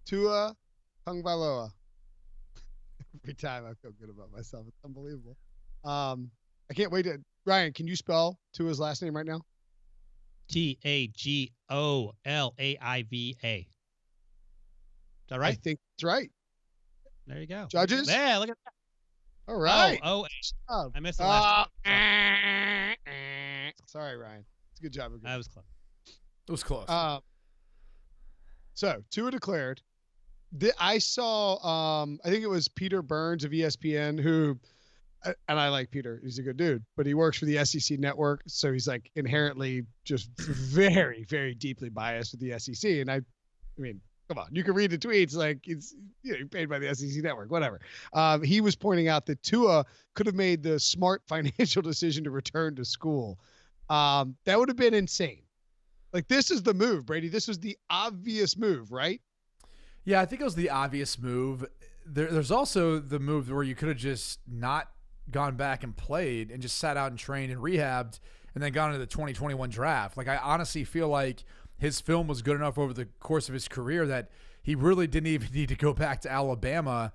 Tua Tagovailoa. Every time I feel good about myself. It's unbelievable. I can't wait to Ryan, can you spell Tua's last name right now? Tagovaiva. Is that I right? think that's right. There you go. Judges? Yeah, look at that. All Oh, right. oh, Oh, I missed the last. So sorry, Ryan. It's a good job. that was close. It was close. So Tua declared. I saw, I think it was Peter Burns of ESPN who, and I like Peter. He's a good dude, but he works for the SEC network. So he's like inherently just very, very deeply biased with the SEC. And I mean, come on, you can read the tweets like it's paid by the SEC network, whatever. He was pointing out that Tua could have made the smart financial decision to return to school. That would have been insane. Like, this is the move, Brady. This was the obvious move, right? Yeah, I think it was the obvious move. There's also the move where you could have just not gone back and played and just sat out and trained and rehabbed and then gone into the 2021 draft. Like, I honestly feel like his film was good enough over the course of his career that he really didn't even need to go back to Alabama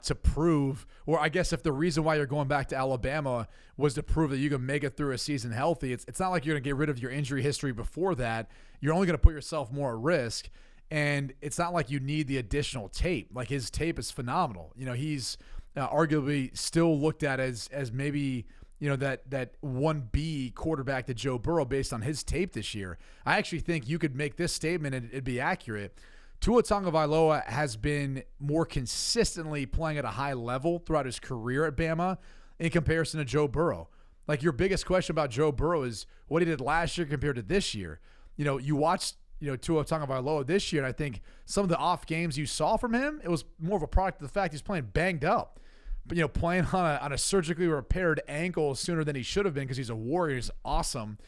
to prove, or I guess if the reason why you're going back to Alabama was to prove that you can make it through a season healthy, it's not like you're going to get rid of your injury history before that. You're only going to put yourself more at risk. And it's not like you need the additional tape. Like, his tape is phenomenal. You know, he's arguably still looked at as maybe, you know, that 1B quarterback to Joe Burrow based on his tape this year. I actually think you could make this statement and it'd be accurate. Tua Tagovailoa has been more consistently playing at a high level throughout his career at Bama in comparison to Joe Burrow. Like, your biggest question about Joe Burrow is what he did last year compared to this year. You know, you watched Tua Tagovailoa this year, and I think some of the off games you saw from him, it was more of a product of the fact he's playing banged up. But, playing on a surgically repaired ankle sooner than he should have been because he's a warrior. He's awesome.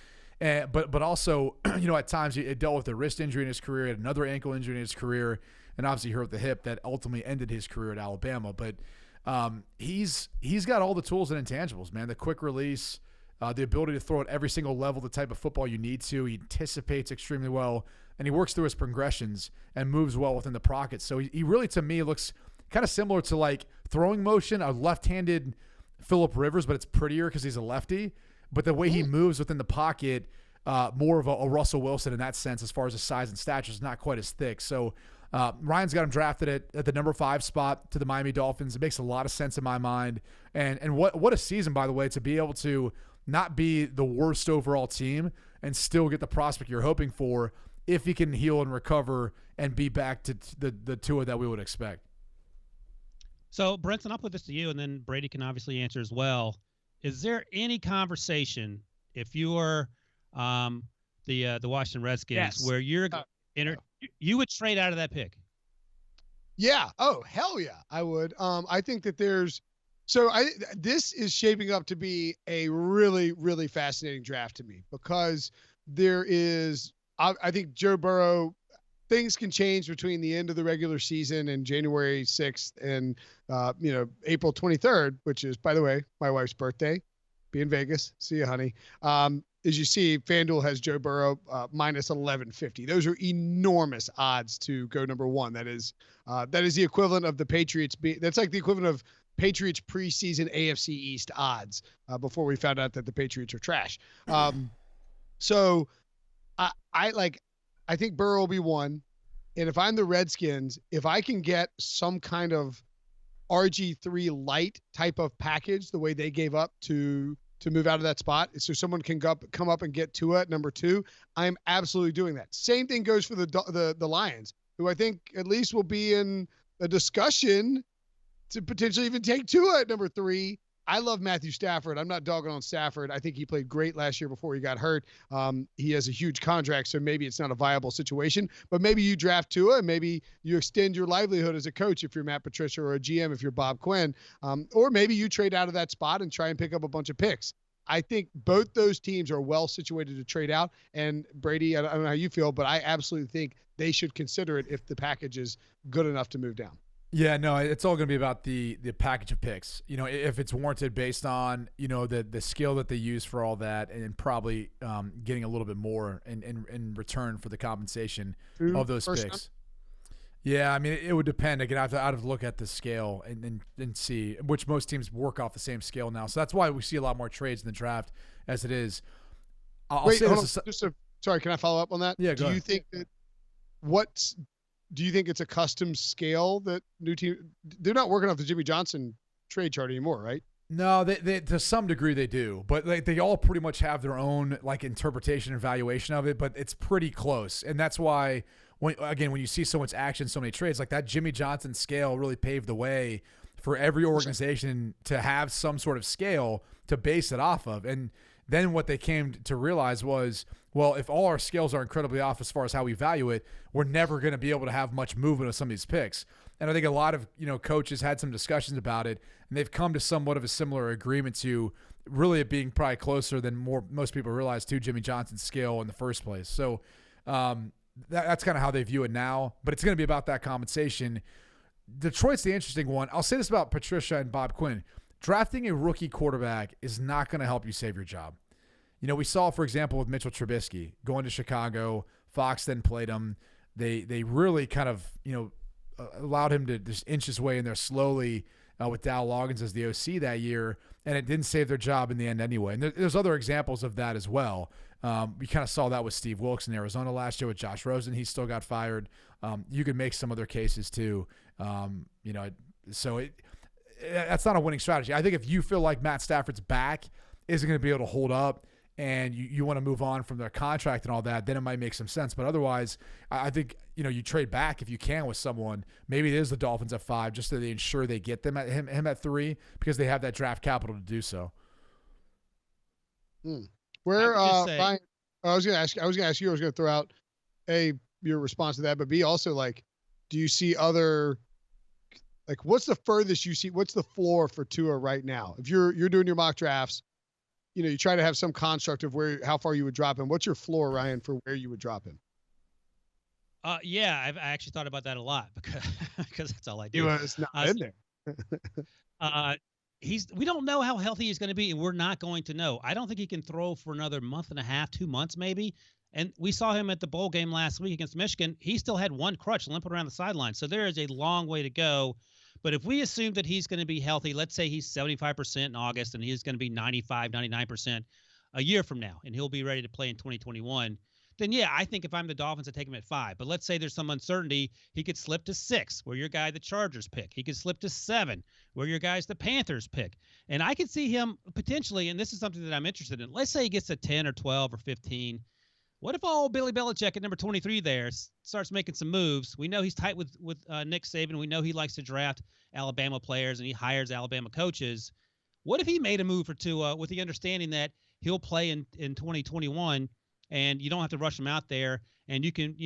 But also, at times he dealt with a wrist injury in his career, had another ankle injury in his career, and obviously hurt the hip that ultimately ended his career at Alabama. But he's got all the tools and intangibles, man. The quick release, the ability to throw at every single level, the type of football you need to. He anticipates extremely well, and he works through his progressions and moves well within the pocket. So he really, to me, looks kind of similar to like throwing motion, a left-handed Phillip Rivers, but it's prettier because he's a lefty. But the way he moves within the pocket, more of a Russell Wilson in that sense, as far as his size and stature, is not quite as thick. So Ryan's got him drafted at the number 5 spot to the Miami Dolphins. It makes a lot of sense in my mind. And what a season, by the way, to be able to not be the worst overall team and still get the prospect you're hoping for if he can heal and recover and be back to the Tua that we would expect. So, Brinson, I'll put this to you, and then Brady can obviously answer as well. Is there any conversation, if you're the Washington Redskins, where you're you would trade out of that pick? Yeah. Oh, hell yeah, I would. I think that this is shaping up to be a really, really fascinating draft to me because there is, I think Joe Burrow, things can change between the end of the regular season and January 6th and, April 23rd, which is, by the way, my wife's birthday. Be in Vegas. See you, honey. As you see, FanDuel has Joe Burrow minus 1150. Those are enormous odds to go number 1. That is the equivalent of the Patriots. That's like the equivalent of Patriots preseason AFC East odds before we found out that the Patriots are trash. So I think Burrow will be 1. And if I'm the Redskins, if I can get some kind of RG3 light type of package, the way they gave up to move out of that spot, so someone can come up and get Tua at number 2, I'm absolutely doing that. Same thing goes for the Lions, who I think at least will be in a discussion to potentially even take Tua at number 3. I love Matthew Stafford. I'm not dogging on Stafford. I think he played great last year before he got hurt. He has a huge contract, so maybe it's not a viable situation. But maybe you draft Tua, and maybe you extend your livelihood as a coach if you're Matt Patricia, or a GM if you're Bob Quinn. Or maybe you trade out of that spot and try and pick up a bunch of picks. I think both those teams are well situated to trade out. And Brady, I don't know how you feel, but I absolutely think they should consider it if the package is good enough to move down. Yeah, no, it's all going to be about the package of picks. If it's warranted based on, the skill that they use for all that, and probably getting a little bit more in return for the compensation of those picks. Yeah, I mean, it would depend. Again, I'd have to look at the scale and see, which most teams work off the same scale now. So that's why we see a lot more trades in the draft as it is. Wait, hold on. Sorry, can I follow up on that? Yeah, do you think that do you think it's a custom scale that new team, they're not working off the Jimmy Johnson trade chart anymore, right? No, they to some degree they do, but they all pretty much have their own like interpretation and valuation of it, but it's pretty close. And that's why when you see so much action, so many trades, like that Jimmy Johnson scale really paved the way for every organization to have some sort of scale to base it off of. And then what they came to realize was, well, if all our scales are incredibly off as far as how we value it, we're never going to be able to have much movement of some of these picks. And I think a lot of coaches had some discussions about it, and they've come to somewhat of a similar agreement to really it being probably closer than most people realize to Jimmy Johnson's scale in the first place. So that's kind of how they view it now. But it's going to be about that compensation. Detroit's the interesting one. I'll say this about Patricia and Bob Quinn. Drafting a rookie quarterback is not going to help you save your job. We saw, for example, with Mitchell Trubisky going to Chicago. Fox then played him. They really kind of, allowed him to just inch his way in there slowly with Dow Loggins as the OC that year, and it didn't save their job in the end anyway. And there's other examples of that as well. We kind of saw that with Steve Wilkes in Arizona last year with Josh Rosen. He still got fired. You could make some other cases too. So that's not a winning strategy. I think if you feel like Matt Stafford's back isn't going to be able to hold up and you want to move on from their contract and all that, then it might make some sense. But otherwise, I think, you trade back if you can with someone. Maybe it is the Dolphins at 5 just so they ensure they get them at him at 3 because they have that draft capital to do so. Where Ryan, I was going to ask you, I was going to throw out your response to that, but B, also, like, do you see other, like, what's the furthest you see? What's the floor for Tua right now? If you're doing your mock drafts, you try to have some construct of how far you would drop him. What's your floor, Ryan, for where you would drop him? Yeah, I actually thought about that a lot because that's all I do. He was not in there. We don't know how healthy he's going to be, and we're not going to know. I don't think he can throw for another month and a half, 2 months maybe. And we saw him at the bowl game last week against Michigan. He still had one crutch limping around the sideline. So there is a long way to go. But if we assume that he's going to be healthy, let's say he's 75% in August and he's going to be 95, 99% a year from now, and he'll be ready to play in 2021, then yeah, I think if I'm the Dolphins, I take him at 5. But let's say there's some uncertainty. He could slip to 6, where your guy, the Chargers, pick. He could slip to 7, where your guys, the Panthers, pick. And I could see him potentially, and this is something that I'm interested in, let's say he gets to 10 or 12 or 15. What if old Billy Belichick at number 23 there starts making some moves? We know he's tight with Nick Saban. We know he likes to draft Alabama players, and he hires Alabama coaches. What if he made a move for Tua with the understanding that he'll play in 2021, and you don't have to rush him out there, and you can,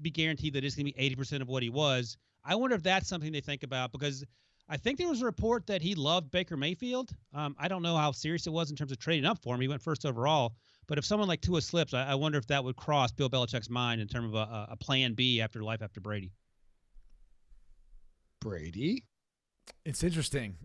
be guaranteed that it's going to be 80% of what he was? I wonder if that's something they think about, because I think there was a report that he loved Baker Mayfield. I don't know how serious it was in terms of trading up for him. He went first overall. But if someone like Tua slips, I wonder if that would cross Bill Belichick's mind in terms of a plan B after life after Brady. Brady? It's interesting.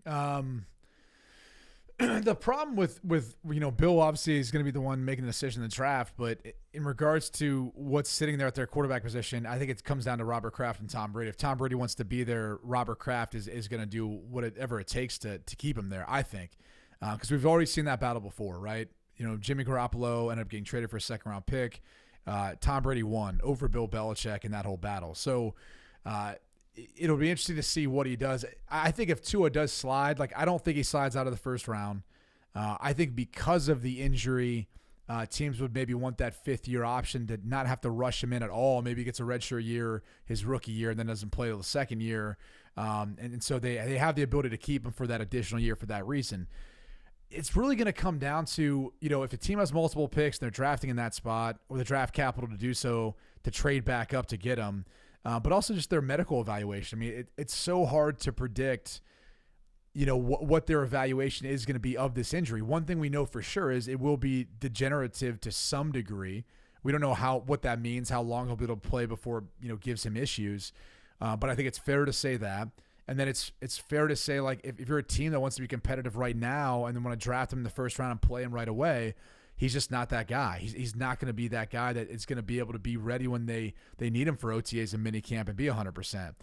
The problem with Bill obviously is going to be the one making the decision in the draft, but in regards to what's sitting there at their quarterback position, I think it comes down to Robert Kraft and Tom Brady. If Tom Brady wants to be there, Robert Kraft is going to do whatever it takes to keep him there, I think, because we've already seen that battle before, right? Jimmy Garoppolo ended up getting traded for a second-round pick. Tom Brady won over Bill Belichick in that whole battle. So it'll be interesting to see what he does. I think if Tua does slide, I don't think he slides out of the first round. I think because of the injury, teams would maybe want that fifth-year option to not have to rush him in at all. Maybe he gets a redshirt year his rookie year and then doesn't play till the second year. And so they have the ability to keep him for that additional year for that reason. It's really going to come down to, if a team has multiple picks and they're drafting in that spot or the draft capital to do so, to trade back up to get them, but also just their medical evaluation. I mean, it's so hard to predict, what their evaluation is going to be of this injury. One thing we know for sure is it will be degenerative to some degree. We don't know what that means, how long he'll be able to play before, gives him issues. But I think it's fair to say that. And then it's fair to say, if you're a team that wants to be competitive right now and then want to draft him in the first round and play him right away, he's just not that guy. He's not going to be that guy that is going to be able to be ready when they need him for OTAs and minicamp and be 100%.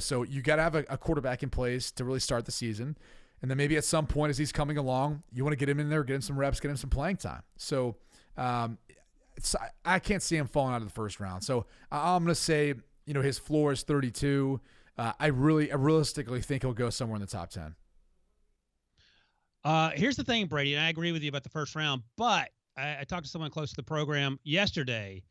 So you got to have a quarterback in place to really start the season. And then maybe at some point as he's coming along, you want to get him in there, get him some reps, get him some playing time. So I can't see him falling out of the first round. So I'm going to say, his floor is 32. I realistically think he'll go somewhere in the top 10. Here's the thing, Brady, and I agree with you about the first round, but I talked to someone close to the program yesterday,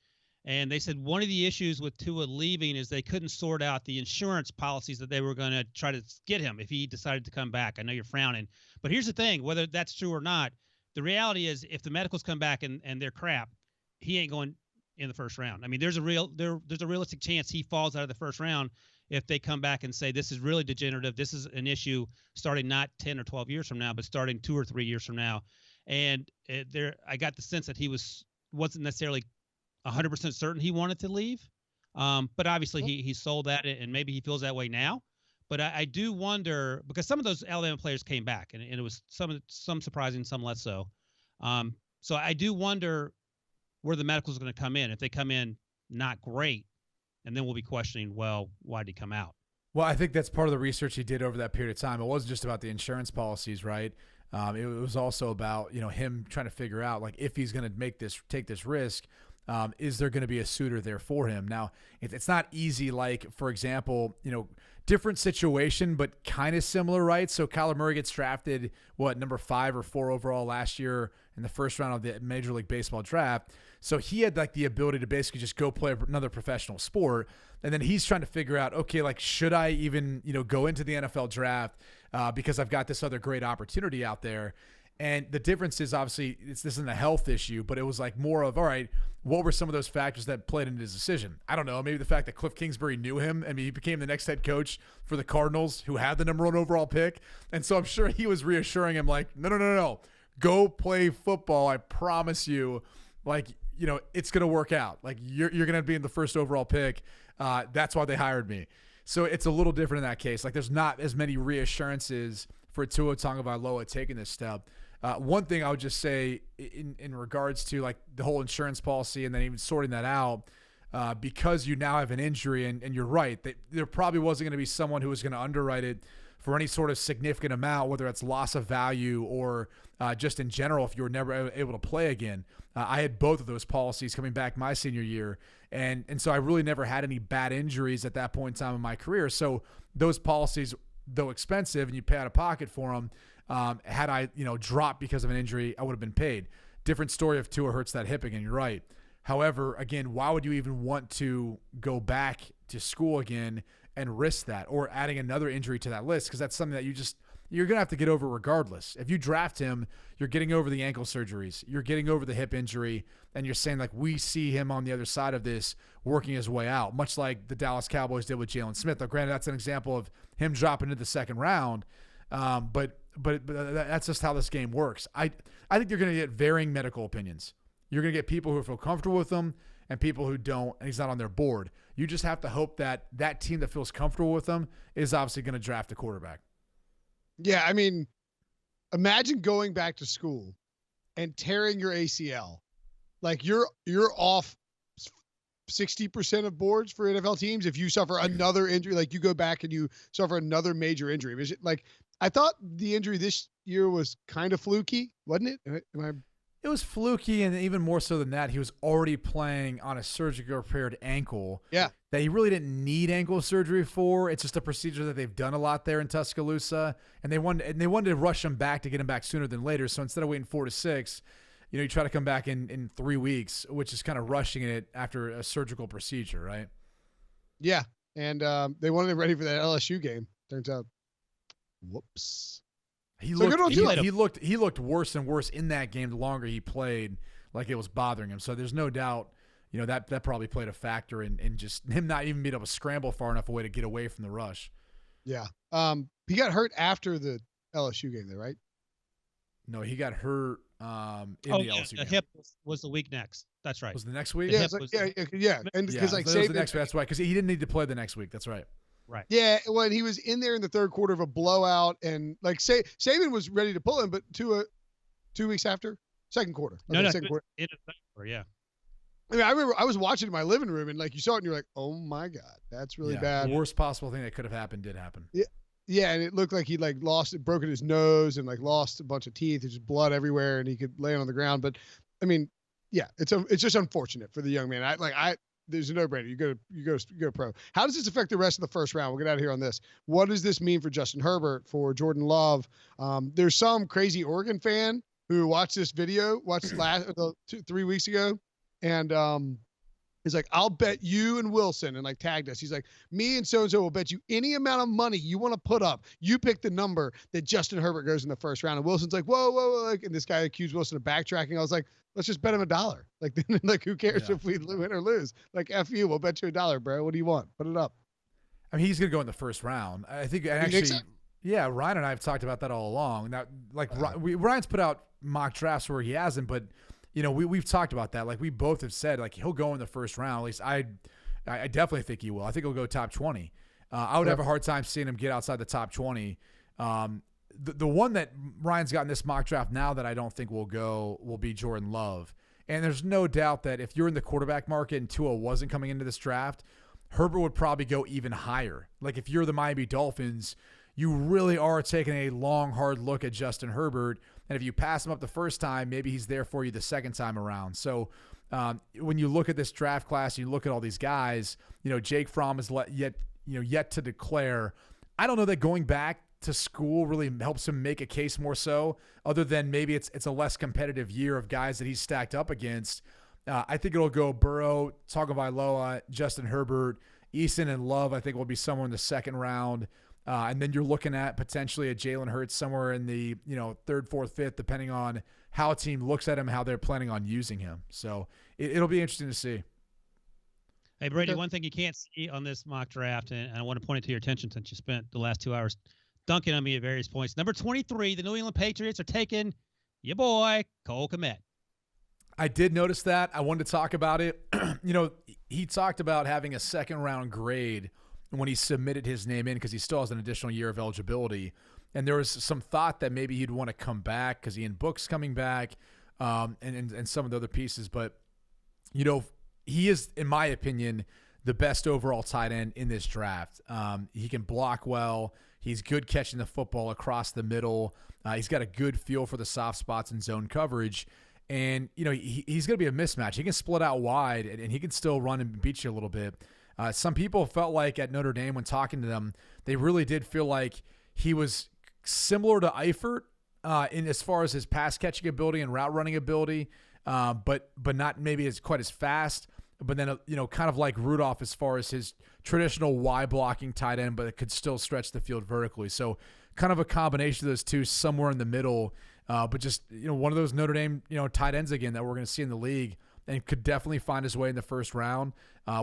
and they said one of the issues with Tua leaving is they couldn't sort out the insurance policies that they were going to try to get him if he decided to come back. I know you're frowning, but here's the thing, whether that's true or not, the reality is if the medicals come back and they're crap, he ain't going in the first round. I mean, there's a realistic chance he falls out of the first round if they come back and say this is really degenerative. This is an issue starting not 10 or 12 years from now, but starting 2 or 3 years from now. And I got the sense that he wasn't necessarily 100% certain he wanted to leave. But obviously he sold that, and maybe he feels that way now. But I do wonder, because some of those Alabama players came back, and it was some surprising, some less so. So I do wonder where the medicals are going to come in. If they come in not great, and then we'll be questioning, well, why did he come out? Well, I think that's part of the research he did over that period of time. It wasn't just about the insurance policies, right? It was also about, him trying to figure out, like, if he's going to take this risk, is there going to be a suitor there for him? Now, it's not easy, like, for example, different situation, but kind of similar, right? So Kyler Murray gets drafted, number 5 or 4 overall last year in the first round of the Major League Baseball draft. So he had like the ability to basically just go play another professional sport. And then he's trying to figure out, okay, like, should I even, go into the NFL draft because I've got this other great opportunity out there. And the difference is obviously this isn't a health issue, but it was like more of, all right, what were some of those factors that played into his decision? I don't know. Maybe the fact that Cliff Kingsbury knew him. I mean, he became the next head coach for the Cardinals, who had the number 1 overall pick. And so I'm sure he was reassuring him, like, no. Go play football. I promise you, like, it's going to work out. Like, you're going to be in the first overall pick. That's why they hired me. So it's a little different in that case. Like, there's not as many reassurances for Tua Tagovailoa taking this step. One thing I would just say in regards to, like, the whole insurance policy and then even sorting that out, because you now have an injury, and you're right, that there probably wasn't going to be someone who was going to underwrite it for any sort of significant amount, whether it's loss of value or just in general if you were never able to play again. I had both of those policies coming back my senior year, and so I really never had any bad injuries at that point in time in my career. So those policies, though expensive and you pay out of pocket for them, had I dropped because of an injury, I would have been paid. Different story if Tua hurts that hip again. You're right. However, again, why would you even want to go back to school again and risk that, or adding another injury to that list? Because that's something that you're going to have to get over regardless. If you draft him, you're getting over the ankle surgeries, you're getting over the hip injury, and you're saying, like, we see him on the other side of this working his way out, much like the Dallas Cowboys did with Jalen Smith. Now, granted, that's an example of him dropping into the second round, but that's just how this game works. I think you're going to get varying medical opinions. You're going to get people who feel comfortable with him and people who don't, and he's not on their board. You just have to hope that that team that feels comfortable with him is obviously going to draft a quarterback. Yeah, I mean, imagine going back to school and tearing your ACL. Like, you're off 60% of boards for NFL teams if you suffer another injury. Like, you go back and you suffer another major injury. Like, I thought the injury this year was kind of fluky, wasn't it? It was fluky, and even more so than that, he was already playing on a surgically repaired ankle. Yeah. That he really didn't need ankle surgery for. It's just a procedure that they've done a lot there in Tuscaloosa, and they wanted to rush him back to get him back sooner than later. So instead of waiting 4 to 6, you try to come back in 3 weeks, which is kind of rushing it after a surgical procedure, right? Yeah, and they wanted him ready for that LSU game. Turns out, whoops. He looked worse and worse in that game the longer he played, like it was bothering him. So there's no doubt, that probably played a factor in just him not even being able to scramble far enough away to get away from the rush. Yeah. He got hurt after the LSU game, though, right? No, he got hurt in the LSU game. The hip was the week next. That's right. Was the next week? Yeah, and because it was the next week. That's right, because he didn't need to play the next week. That's right. Right. Yeah, when he was in there in the third quarter of a blowout, and like Saban was ready to pull him, but 2 weeks after. Second quarter. No, no, second quarter. in the second quarter, yeah. I mean, I remember I was watching in my living room, and like you saw it, and you're like, "Oh my god, that's really bad." The worst possible thing that could have happened did happen. Yeah, yeah, and it looked like he like broken his nose, and like lost a bunch of teeth. There's just blood everywhere, and he could lay on the ground. But I mean, yeah, it's just unfortunate for the young man. There's a no-brainer. You go pro. How does this affect the rest of the first round? We'll get out of here on this. What does this mean for Justin Herbert, for Jordan Love? There's some crazy Oregon fan who watched this video, 3 weeks ago, and he's like, I'll bet you and Wilson, and like tagged us. He's like, me and so-and-so will bet you any amount of money you want to put up. You pick the number that Justin Herbert goes in the first round. And Wilson's like, whoa. Like, and this guy accused Wilson of backtracking. I was like, let's just bet him $1. Like, then, like, who cares if we win or lose? Like, F you, we'll bet you $1, bro. What do you want? Put it up. I mean, he's going to go in the first round. I think yeah, Ryan and I have talked about that all along. Now, like, Ryan's put out mock drafts where he hasn't, but you know, we've talked about that. Like, we both have said, like, he'll go in the first round. At least I definitely think he will. I think he'll go top 20. I would have a hard time seeing him get outside the top 20. The one that Ryan's got in this mock draft now that I don't think will be Jordan Love. And there's no doubt that if you're in the quarterback market and Tua wasn't coming into this draft, Herbert would probably go even higher. Like, if you're the Miami Dolphins, you really are taking a long, hard look at Justin Herbert. And if you pass him up the first time, maybe he's there for you the second time around. So when you look at this draft class, you look at all these guys, you know, Jake Fromm is yet to declare. I don't know that going back to school really helps him make a case more so, other than maybe it's a less competitive year of guys that he's stacked up against. I think it'll go Burrow, Tagovailoa, Justin Herbert, Eason, and Love. I think will be somewhere in the second round. And then you're looking at potentially a Jalen Hurts somewhere in the, you know, third, fourth, fifth, depending on how a team looks at him, how they're planning on using him. So it'll be interesting to see. Hey, Brady, one thing you can't see on this mock draft, and I want to point it to your attention since you spent the last 2 hours dunking on me at various points. Number 23, the New England Patriots are taking your boy, Cole Kmet. I did notice that. I wanted to talk about it. You know, he talked about having a second-round grade when he submitted his name in because he still has an additional year of eligibility. And there was some thought that maybe he'd want to come back because Ian Book's coming back and some of the other pieces. But, you know, he is, in my opinion, the best overall tight end in this draft. He can block well. He's good catching the football across the middle. He's got a good feel for the soft spots and zone coverage. And, you know, he's going to be a mismatch. He can split out wide, and he can still run and beat you a little bit. Some people felt like at Notre Dame when talking to them, they really did feel like he was similar to Eifert in as far as his pass catching ability and route running ability, but not maybe as quite as fast. But then, you know, kind of like Rudolph as far as his traditional Y blocking tight end, but it could still stretch the field vertically. So kind of a combination of those two somewhere in the middle, but just, you know, one of those Notre Dame, you know, tight ends again that we're going to see in the league and could definitely find his way in the first round.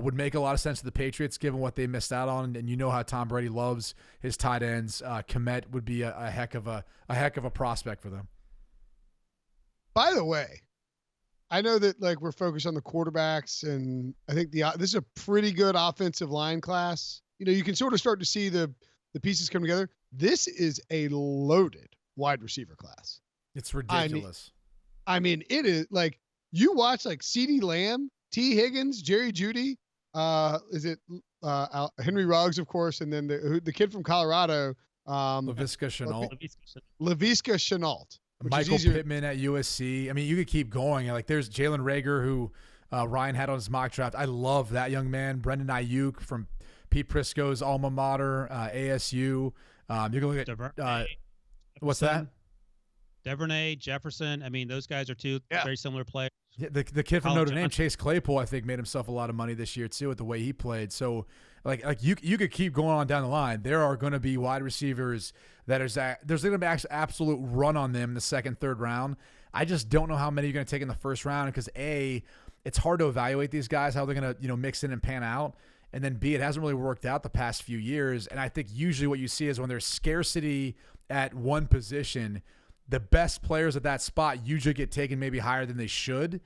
Would make a lot of sense to the Patriots given what they missed out on, and you know how Tom Brady loves his tight ends. Kmet would be a heck of a prospect for them. By the way, I know that like we're focused on the quarterbacks, and I think this is a pretty good offensive line class. You know, you can sort of start to see the pieces come together. This is a loaded wide receiver class. It's ridiculous. I mean, it is like you watch like CeeDee Lamb, T. Higgins, Jerry Jeudy, Henry Ruggs, of course, and then the kid from Colorado, Laviska Shenault. Laviska Shenault. Michael Pittman at USC. I mean, you could keep going. Like there's Jalen Reagor, who Ryan had on his mock draft. I love that young man. Brendan Ayuk from Pete Prisco's alma mater, ASU. You can look at what's that? Devernay, Jefferson. I mean, those guys are two very similar players. Yeah, the kid from Notre Dame, Chase Claypool, I think made himself a lot of money this year too with the way he played. So, like you could keep going on down the line. There are going to be wide receivers there's going to be absolute run on them in the second, third round. I just don't know how many you're going to take in the first round because A, it's hard to evaluate these guys, how they're going to mix in and pan out, and then B, it hasn't really worked out the past few years. And I think usually what you see is when there's scarcity at one position, the best players at that spot usually get taken maybe higher than they should.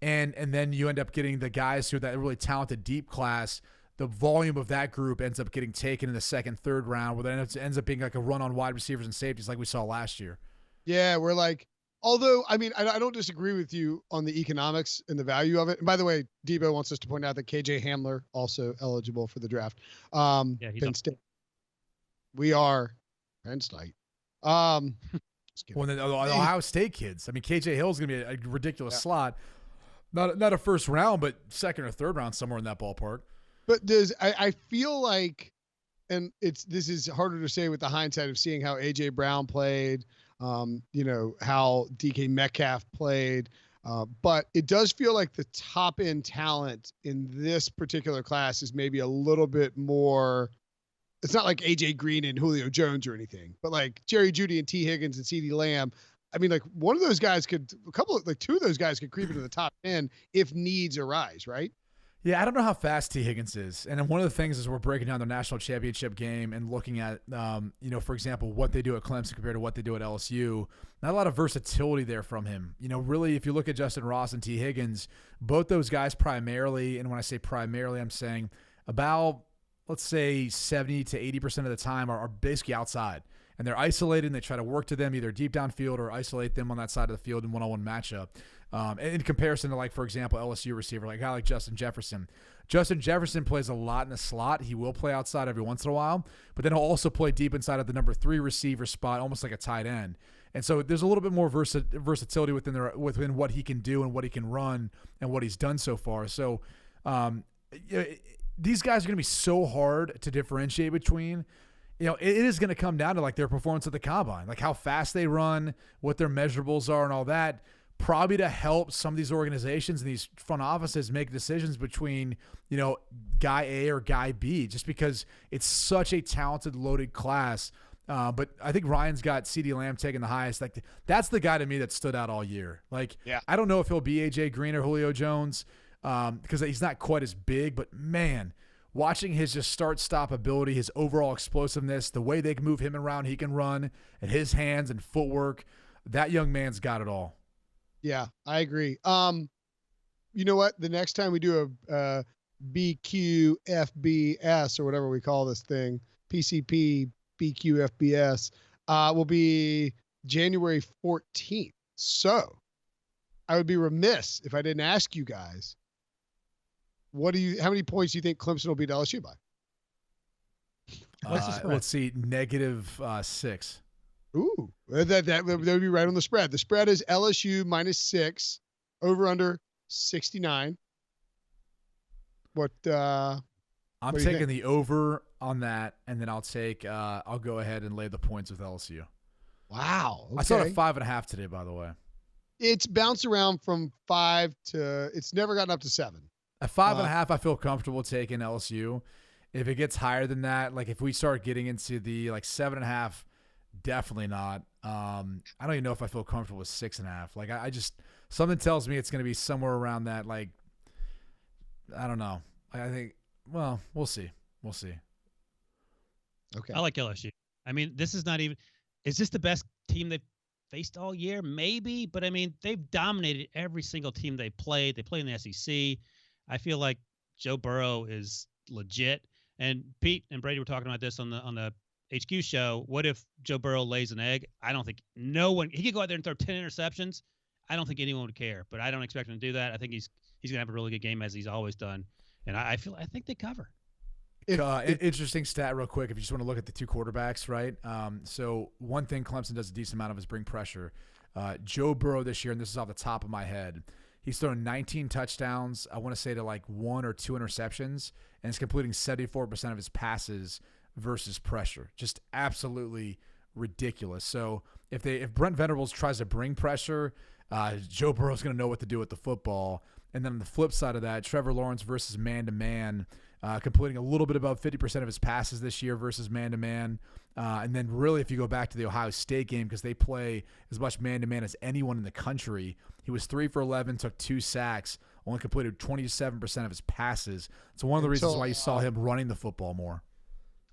And then you end up getting the guys who are that really talented deep class. The volume of that group ends up getting taken in the second, third round, where then it ends up being like a run on wide receivers and safeties like we saw last year. Yeah, we're like Although, I mean, I don't disagree with you on the economics and the value of it. And by the way, Debo wants us to point out that KJ Hamler also eligible for the draft. Yeah, he's Penn State. We are Penn State. Well, then the Ohio State kids. I mean, KJ Hill's going to be a ridiculous slot. Not a first round, but second or third round, somewhere in that ballpark. But I feel like, and this is harder to say with the hindsight of seeing how AJ Brown played, how DK Metcalf played. But it does feel like the top end talent in this particular class is maybe a little bit more. It's not like AJ Green and Julio Jones or anything, but like Jerry Jeudy and T Higgins and CeeDee Lamb. I mean, like two of those guys could creep into the top 10 if needs arise, right? Yeah, I don't know how fast T. Higgins is. And one of the things is we're breaking down the national championship game and looking at, for example, what they do at Clemson compared to what they do at LSU. Not a lot of versatility there from him. Really, if you look at Justin Ross and T. Higgins, both those guys primarily, and when I say primarily, I'm saying about, let's say 70 to 80% of the time are basically outside. And they're isolated and they try to work to them either deep downfield or isolate them on that side of the field in one-on-one matchup. In comparison to, like, for example, LSU receiver, like a guy like Justin Jefferson. Justin Jefferson plays a lot in the slot. He will play outside every once in a while, but then he'll also play deep inside of the number 3 receiver spot, almost like a tight end. And so there's a little bit more versatility within what he can do and what he can run and what he's done so far. So these guys are going to be so hard to differentiate between. It is going to come down to like their performance at the combine, like how fast they run, what their measurables are and all that, probably to help some of these organizations and these front offices make decisions between, guy A or guy B, just because it's such a talented, loaded class. But I think Ryan's got CeeDee Lamb taking the highest. Like, that's the guy to me that stood out all year. Like, I don't know if he'll be AJ Green or Julio Jones because he's not quite as big, but man, watching his just start-stop ability, his overall explosiveness, the way they can move him around, he can run, and his hands and footwork, that young man's got it all. Yeah, I agree. You know what? The next time we do a BQFBS or whatever we call this thing, PCP BQFBS, will be January 14th. So I would be remiss if I didn't ask you guys, how many points do you think Clemson will beat LSU by? Let's see, -6. Ooh, that would be right on the spread. The spread is LSU -6, over under 69. I'm taking the over on that, and then I'll go ahead and lay the points with LSU. Wow. Okay. I saw it at 5.5 today, by the way. It's bounced around from 5 to, it's never gotten up to 7. At 5.5, I feel comfortable taking LSU. If it gets higher than that, like if we start getting into the 7.5, definitely not. I don't even know if I feel comfortable with 6.5. Like I just, something tells me it's going to be somewhere around that. Like, I don't know. I think, well, we'll see. We'll see. Okay. I like LSU. I mean, this is not even, is this the best team they've faced all year? Maybe, but I mean, they've dominated every single team they played. They play in the SEC. I feel like Joe Burrow is legit. And Pete and Brady were talking about this on the HQ show. What if Joe Burrow lays an egg? I don't think he could go out there and throw 10 interceptions. I don't think anyone would care, but I don't expect him to do that. I think he's going to have a really good game as he's always done. And I think they cover. Interesting stat real quick if you just want to look at the two quarterbacks, right? So one thing Clemson does a decent amount of is bring pressure. Joe Burrow this year, and this is off the top of my head, he's thrown 19 touchdowns, I want to say to 1 or 2 interceptions, and is completing 74% of his passes versus pressure. Just absolutely ridiculous. So if Brent Venables tries to bring pressure, Joe Burrow's going to know what to do with the football. And then on the flip side of that, Trevor Lawrence versus man-to-man, completing a little bit above 50% of his passes this year versus man-to-man. And then really if you go back to the Ohio State game, because they play as much man-to-man as anyone in the country, he was 3 for 11, took 2 sacks, only completed 27% of his passes. So one of the reasons why you saw him running the football more.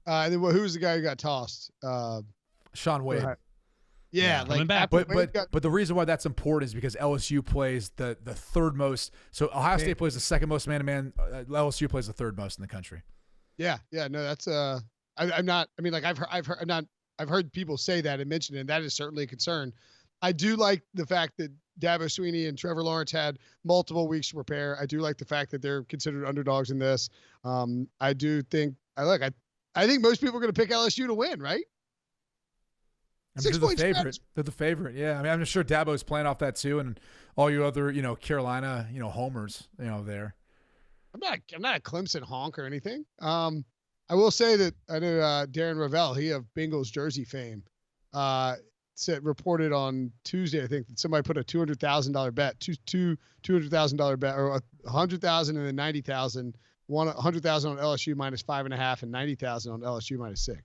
And then who was the guy who got tossed? Shaun Wade. Yeah, coming back. But the reason why that's important is because LSU plays the third most. So Ohio State plays the second most man-to-man. LSU plays the third most in the country. Yeah, no, that's I'm not. I mean, I've heard people say that and mention it, and that is certainly a concern. I do like the fact that Dabo Swinney and Trevor Lawrence had multiple weeks to prepare. I do like the fact that they're considered underdogs in this. I do think I think most people are going to pick LSU to win, right? I mean, they're the favorite. They're the favorite. Yeah. I mean, I'm sure Dabo's playing off that too, and all you other, Carolina, homers, there. I'm not a Clemson honk or anything. I will say that I know Darren Ravel, he of Bengals jersey fame, reported on Tuesday, I think, that somebody put a $200,000 bet, $200,000 bet, or $100,000 and then $90,000, won $100,000 on LSU -5.5 and $90,000 on LSU -6.